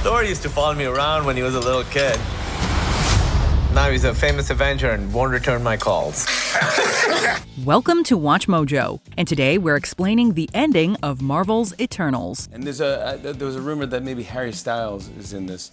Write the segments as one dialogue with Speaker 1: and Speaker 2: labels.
Speaker 1: Thor used to follow me around when he was a little kid. Now he's a famous Avenger and won't return my calls.
Speaker 2: Welcome to Watch Mojo, and today we're explaining the ending of Marvel's Eternals.
Speaker 3: And there was a rumor that maybe Harry Styles is in this.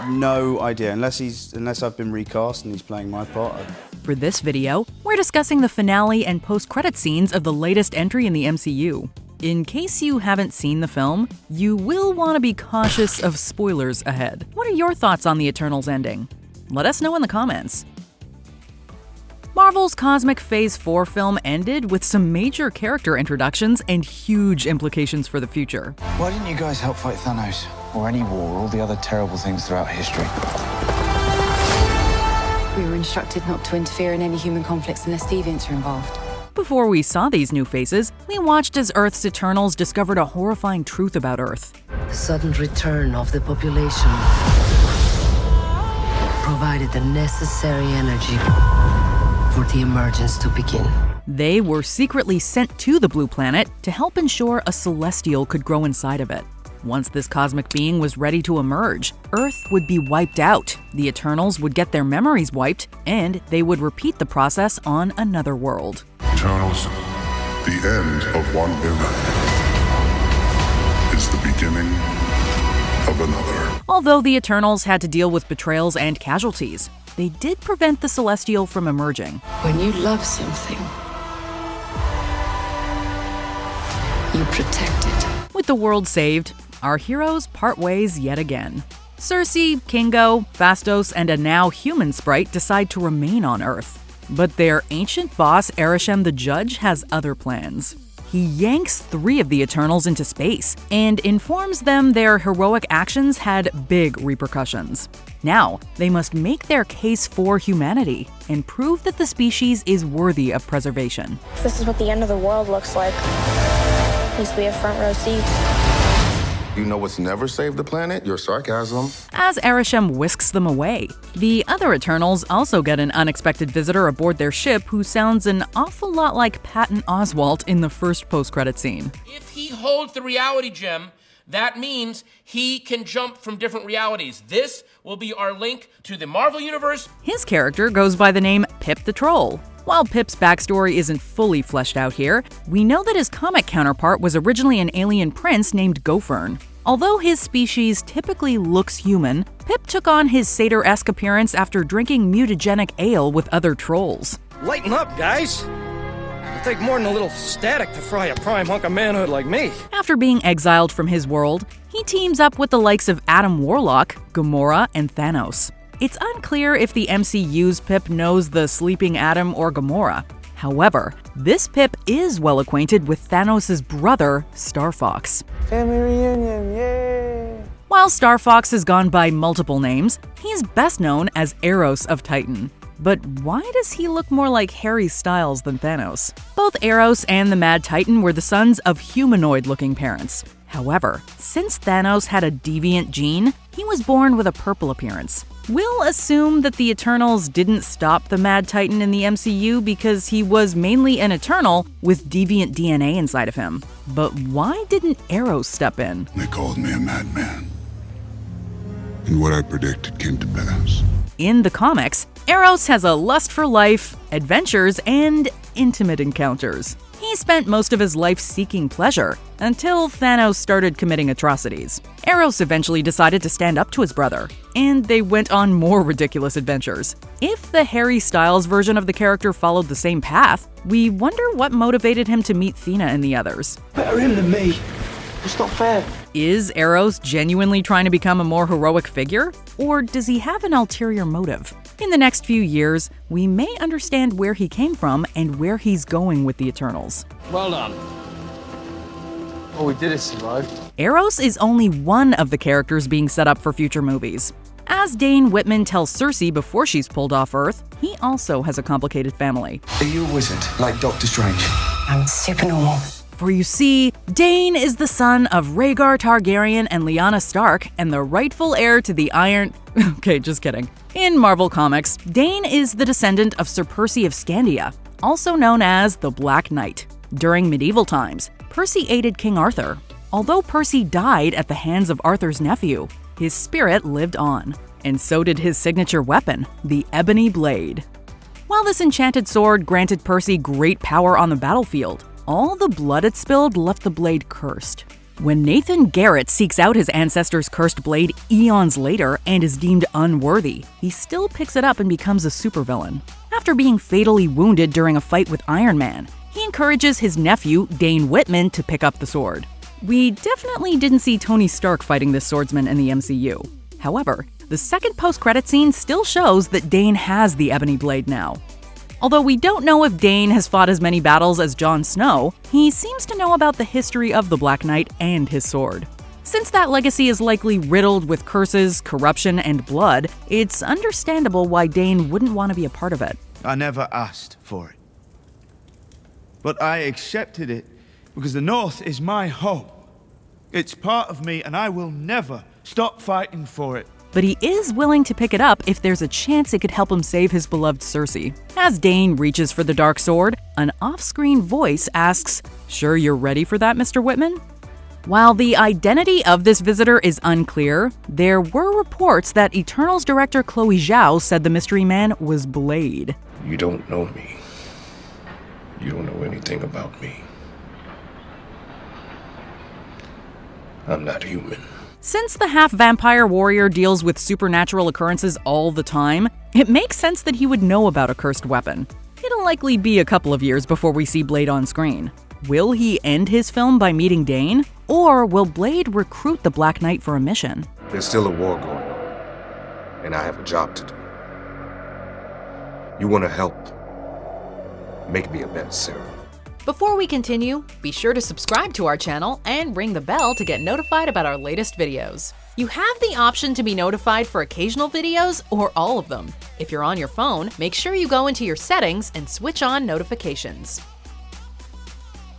Speaker 4: No idea, unless I've been recast and he's playing my part.
Speaker 2: For this video, we're discussing the finale and post-credit scenes of the latest entry in the MCU. In case you haven't seen the film, you will want to be cautious of spoilers ahead. What are your thoughts on the Eternals ending? Let us know in the comments. Marvel's Cosmic Phase 4 film ended with some major character introductions and huge implications for the future.
Speaker 5: Why didn't you guys help fight Thanos? Or any war, or all the other terrible things throughout history?
Speaker 6: We were instructed not to interfere in any human conflicts unless deviants are involved.
Speaker 2: Before we saw these new faces, we watched as Earth's Eternals discovered a horrifying truth about Earth.
Speaker 7: The sudden return of the population provided the necessary energy for the emergence to begin.
Speaker 2: They were secretly sent to the blue planet to help ensure a celestial could grow inside of it. Once this cosmic being was ready to emerge, Earth would be wiped out, the Eternals would get their memories wiped, and they would repeat the process on another world.
Speaker 8: Eternals, the end of one era is the beginning of another.
Speaker 2: Although the Eternals had to deal with betrayals and casualties, they did prevent the Celestial from emerging.
Speaker 7: When you love something, you protect it.
Speaker 2: With the world saved, our heroes part ways yet again. Cersei, Kingo, Phastos, and a now human sprite decide to remain on Earth. But their ancient boss, Arishem the Judge, has other plans. He yanks 3 of the Eternals into space and informs them their heroic actions had big repercussions. Now, they must make their case for humanity and prove that the species is worthy of preservation.
Speaker 9: This is what the end of the world looks like. At least we have front row seats.
Speaker 8: You know what's never saved the planet? Your sarcasm.
Speaker 2: As Arishem whisks them away, the other Eternals also get an unexpected visitor aboard their ship who sounds an awful lot like Patton Oswalt in the first post-credit scene.
Speaker 10: If he holds the reality gem, that means he can jump from different realities. This will be our link to the Marvel Universe.
Speaker 2: His character goes by the name Pip the Troll. While Pip's backstory isn't fully fleshed out here, we know that his comic counterpart was originally an alien prince named Gofern. Although his species typically looks human, Pip took on his satyr-esque appearance after drinking mutagenic ale with other trolls.
Speaker 11: Lighten up, guys! It'll take more than a little static to fry a prime hunk of manhood like me.
Speaker 2: After being exiled from his world, he teams up with the likes of Adam Warlock, Gamora, and Thanos. It's unclear if the MCU's Pip knows the sleeping Adam or Gamora. However, this Pip is well acquainted with Thanos' brother, Star Fox.
Speaker 1: Family reunion, yay!
Speaker 2: While Star Fox has gone by multiple names, he's best known as Eros of Titan. But why does he look more like Harry Styles than Thanos? Both Eros and the Mad Titan were the sons of humanoid-looking parents. However, since Thanos had a deviant gene, he was born with a purple appearance. We'll assume that the Eternals didn't stop the Mad Titan in the MCU because he was mainly an Eternal with deviant DNA inside of him. But why didn't Eros step in?
Speaker 8: They called me a madman. And what I predicted came to pass.
Speaker 2: In the comics, Eros has a lust for life, adventures, and intimate encounters. He spent most of his life seeking pleasure, until Thanos started committing atrocities. Eros eventually decided to stand up to his brother, and they went on more ridiculous adventures. If the Harry Styles version of the character followed the same path, we wonder what motivated him to meet Thena and the others.
Speaker 11: Better him than me. It's not fair.
Speaker 2: Is Eros genuinely trying to become a more heroic figure? Or does he have an ulterior motive? In the next few years, we may understand where he came from and where he's going with the Eternals.
Speaker 11: Well done.
Speaker 1: Oh, we did it, survived.
Speaker 2: Eros is only one of the characters being set up for future movies. As Dane Whitman tells Cersei before she's pulled off Earth, he also has a complicated family.
Speaker 5: Are you a wizard, like Doctor Strange?
Speaker 7: I'm super normal.
Speaker 2: For you see, Dane is the son of Rhaegar Targaryen and Lyanna Stark, and the rightful heir to the Iron... Okay, just kidding. In Marvel Comics, Dane is the descendant of Sir Percy of Scandia, also known as the Black Knight. During medieval times, Percy aided King Arthur. Although Percy died at the hands of Arthur's nephew, his spirit lived on, and so did his signature weapon, the ebony blade. While this enchanted sword granted Percy great power on the battlefield, all the blood it spilled left the blade cursed. When Nathan Garrett seeks out his ancestor's cursed blade eons later and is deemed unworthy, he still picks it up and becomes a supervillain. After being fatally wounded during a fight with Iron Man, he encourages his nephew, Dane Whitman, to pick up the sword. We definitely didn't see Tony Stark fighting this swordsman in the MCU. However, the second post-credit scene still shows that Dane has the ebony blade now. Although we don't know if Dane has fought as many battles as Jon Snow, he seems to know about the history of the Black Knight and his sword. Since that legacy is likely riddled with curses, corruption, and blood, it's understandable why Dane wouldn't want to be a part of it.
Speaker 12: I never asked for it. But I accepted it because the North is my home. It's part of me, and I will never stop fighting for it.
Speaker 2: But he is willing to pick it up if there's a chance it could help him save his beloved Cersei. As Dane reaches for the dark sword, an off-screen voice asks, "Sure you're ready for that, Mr. Whitman?" While the identity of this visitor is unclear, there were reports that Eternals director Chloe Zhao said the mystery man was Blade.
Speaker 13: You don't know me. You don't know anything about me. I'm not human.
Speaker 2: Since the half-vampire warrior deals with supernatural occurrences all the time, it makes sense that he would know about a cursed weapon. It'll likely be a couple of years before we see Blade on screen. Will he end his film by meeting Dane? Or will Blade recruit the Black Knight for a mission?
Speaker 13: There's still a war going on, and I have a job to do. You want to help make me a better Sarah.
Speaker 2: Before we continue, be sure to subscribe to our channel and ring the bell to get notified about our latest videos. You have the option to be notified for occasional videos or all of them. If you're on your phone, make sure you go into your settings and switch on notifications.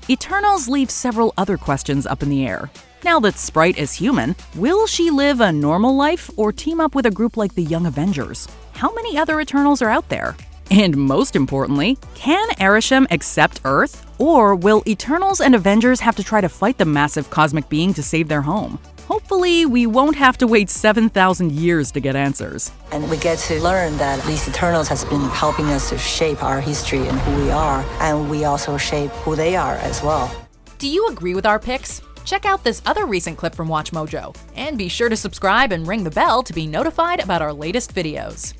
Speaker 2: Eternals leaves several other questions up in the air. Now that Sprite is human, will she live a normal life or team up with a group like the Young Avengers? How many other Eternals are out there? And most importantly, can Arishem accept Earth? Or will Eternals and Avengers have to try to fight the massive cosmic being to save their home? Hopefully, we won't have to wait 7,000 years to get answers.
Speaker 14: And we get to learn that these Eternals has been helping us to shape our history and who we are, and we also shape who they are as well.
Speaker 2: Do you agree with our picks? Check out this other recent clip from WatchMojo, and be sure to subscribe and ring the bell to be notified about our latest videos.